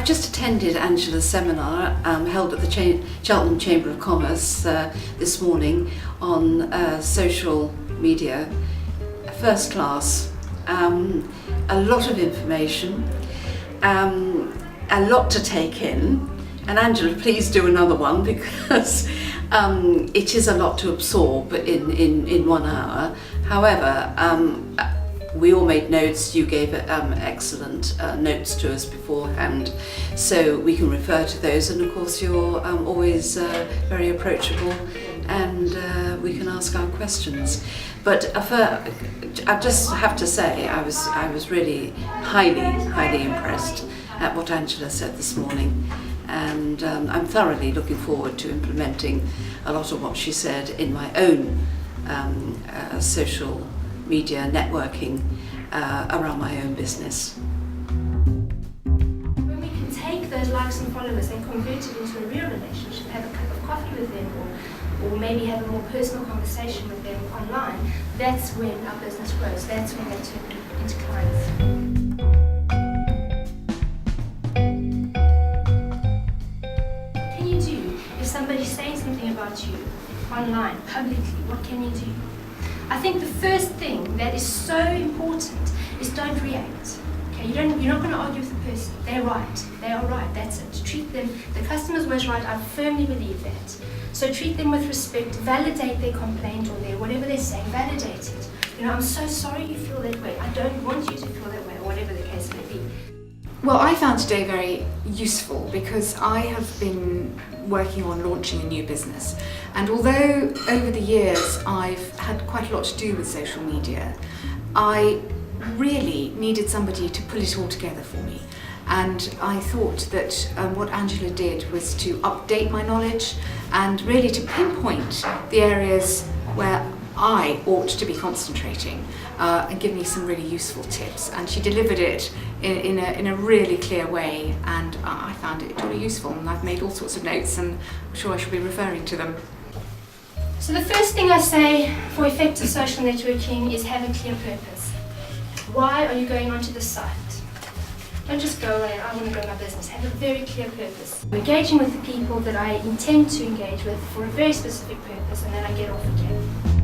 just attended Angela's seminar held at the Cheltenham Chamber of Commerce this morning on social media. First class, a lot of information, a lot to take in. And Angela, please do another one, because it is a lot to absorb in 1 hour. However, we all made notes. You gave excellent notes to us beforehand, so we can refer to those. And of course, you're always very approachable, and we can ask our questions. But I just have to say, I was really highly impressed at what Angela said this morning, and I'm thoroughly looking forward to implementing a lot of what she said in my own social media networking around my own business. When we can take those likes and followers and convert it into a real relationship, have a cup of coffee with them, or maybe have a more personal conversation with them online, that's when our business grows. That's when they turn into clients. What can you do if somebody's saying something about you online, publicly? What can you do? I think the first thing that is so important is don't react. Okay, you're not going to argue with the person. They're right. They are right. That's it. Treat them. The customer's always right. I firmly believe that. So treat them with respect. Validate their complaint or whatever they're saying. Validate it. I'm so sorry you feel that way. I don't want you to feel that way, or whatever the case may be. Well, I found today very useful because I have been working on launching a new business, and although over the years I've had quite a lot to do with social media, I really needed somebody to pull it all together for me. And I thought that what Angela did was to update my knowledge and really to pinpoint the areas where I ought to be concentrating and give me some really useful tips. And she delivered it in a really clear way, and I found it really useful, and I've made all sorts of notes, and I'm sure I shall be referring to them. So the first thing I say for effective social networking is have a clear purpose. Why are you going onto the site? Don't just go away, I want to grow my business. Have a very clear purpose. I'm engaging with the people that I intend to engage with for a very specific purpose, and then I get off again.